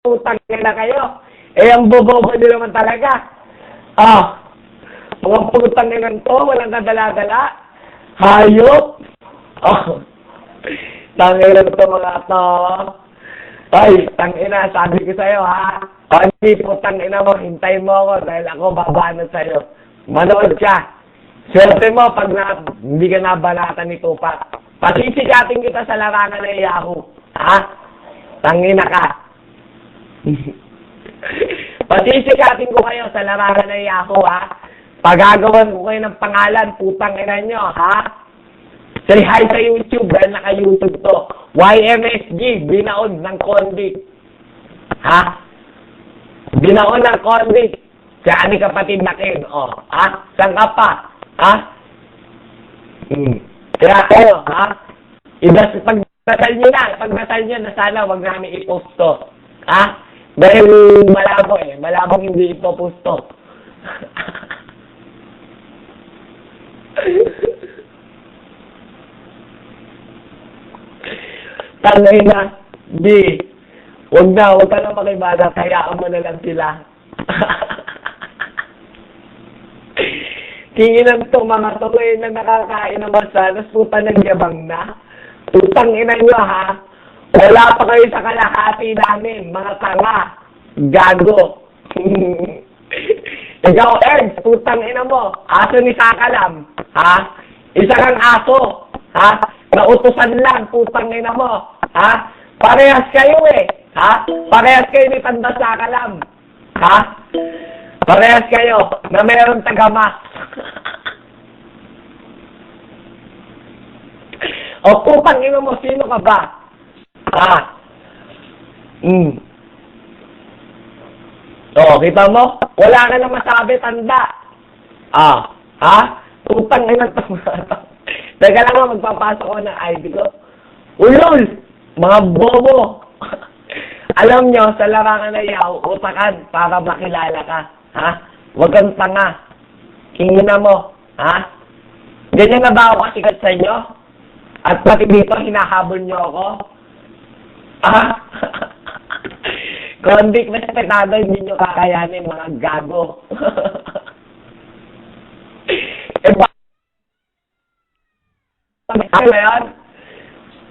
utang na kayo. Eh, ang bobobo nyo naman talaga. Ah, mga putang na to, walang kadala-dala. Hayop. Oh, tangina to mga to. Ay, tangina, sabi ko sa'yo ha. O, hindi putang ina mo, hintayin mo ako dahil ako babanat sa'yo. Manood ka. Swerte mo pag hindi ka nabanatan ni Tupac. Pasisikatin kita sa larangan ng Yahoo. Ha? Tangina ka. Pasisikatin ko kayo sa larangan ng Yahoo, ha? Pagagawan ko kayo ng pangalan, putang ina nyo, ha? Say hi sa YouTube dahil naka-YouTube to. YMSG, binaon ng convict. Ha? Binaon ng convict. Kaya ni kapatid na Ken, oh. Ha? Saan ka pa? Ha? Kaya kayo, ha? Pagdasal nyo na sana wag namin i-post to. Ha? Dahil malabo malabong hindi ipopost to. Tanay na, di, huwag ka na makibala, hayaan mo na lang sila. Tingin to mga tuloy na nakakain ng masanas, puta nagyabang na. Putang ina nyo ha, wala pa kayo sa kalahati namin, mga tanga, gago. Ikaw, Ernst, putang ina mo, aso ni Sakalam, ha? Isa kang aso, ha? Nautusan lang, putang ina mo. Ha? Parehas kayo ha? Parehas kayo ni Tanda Sakalam. Ha? Parehas kayo na mayroong tagama. O putang ina mo, sino ka ba? Ha? O, kita mo? Wala ka na masabi, Tanda. Ha? Putang ina to. Teka lang, magpapasok ko ng ID ko. Ulol! Mga bobo! Alam nyo, sa larangan na yaw, utakan para makilala ka. Ha? Huwag kang tanga. Kingina mo. Ha? Ganyan na ba ako kasikat sa inyo? At pati dito, hinahabol nyo ako? Ha? Kondik na sepetado, hindi nyo kakayanin, mga gago. Ano yan?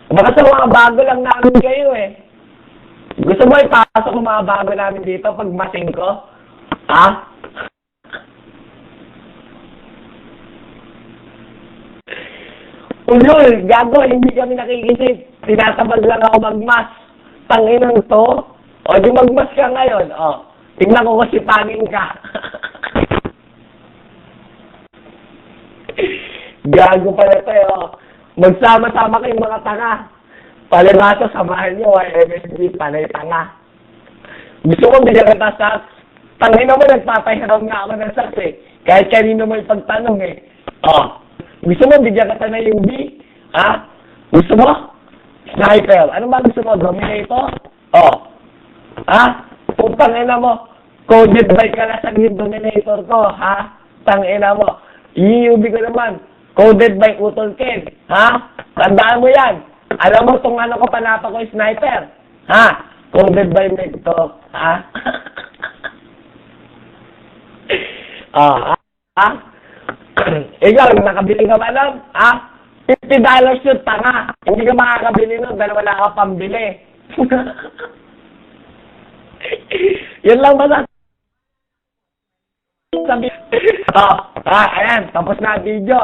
Baka sa mga bago lang namin kayo Gusto mo ipasok ang mga bago namin dito pag masing ko? Ha? Ulol, gago, hindi kami nakikisip. Tinatabag lang ako magmas. Tanginang to. O, di magmas ka ngayon. O, tingnan ko kasi pangin ka. Gago pala tayo. Magsama-sama kayong mga tanga. Palibasa, samahan nyo, MSG, panay tanga. Gusto kong bigyan kita sa tangin mo, nagpapahiram nga ako ng sas Kahit kanino mo ipagtanong Gusto mo bigyan kita na yung B? Ha? Gusto mo? Sniper. Ano ba gusto mo? Dominator? Ha? Tangina mo. Coded by ka na sa Dominator ko, ha? Tangina mo. Iubi ko naman. Coded by Utol Ken. Ha? Tandaan mo yan. Alam mo itong ano ko panapa ko sniper. Ha? Coded by Mekto. Ha? Ha? Ikaw, nakabili ka ba nun? Ha? $50 yun, tanga. Hindi ka makakabili nun dahil wala ka pambili. Yan lang ba na? Ayan, tapos na ang video.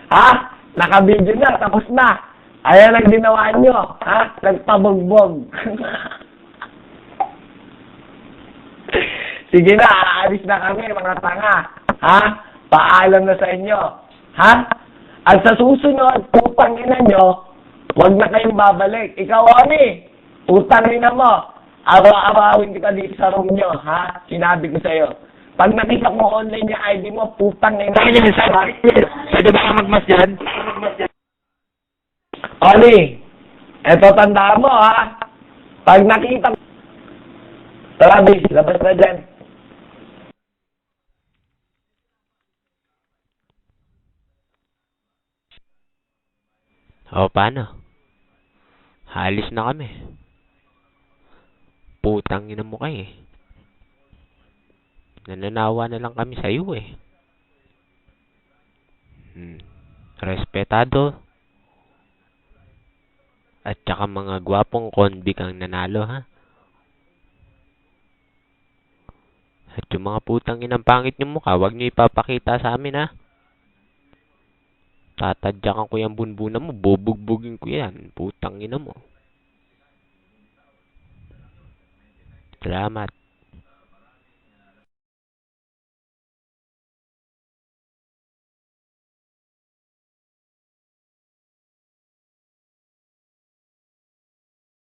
Ha? Naka-video na, tapos na. Ayan ang ginawa nyo. Ha? Nagpabugbog. Sige na, aalis na kami, mga tanga. Ha? Paalam na sa inyo. Ha? At sa susunod, putang ina nyo, huwag na kayong babalik. Ikaw, Oni, putang ina mo. Araw-arawin kita dito sa room nyo, ha? Sinabi ko sa'yo. Pag nakita mo online yung ID mo, putang ina. Pwede ba ka magmas dyan? Oli, eto tandaan mo ha. Pag nakita mo, Travis, labas na dyan. O, paano? Halis na kami. putang ina mo kayo eh. Nananawa na lang kami sa'yo eh. Respetado. At saka mga gwapong convict ang nanalo ha. At yung mga putang inang pangit yung mukha, wag nyo ipapakita sa amin ha. Tatadyakan ko yung bunbunan mo, bubugbugin ko yan. Putang ina mo. Salamat.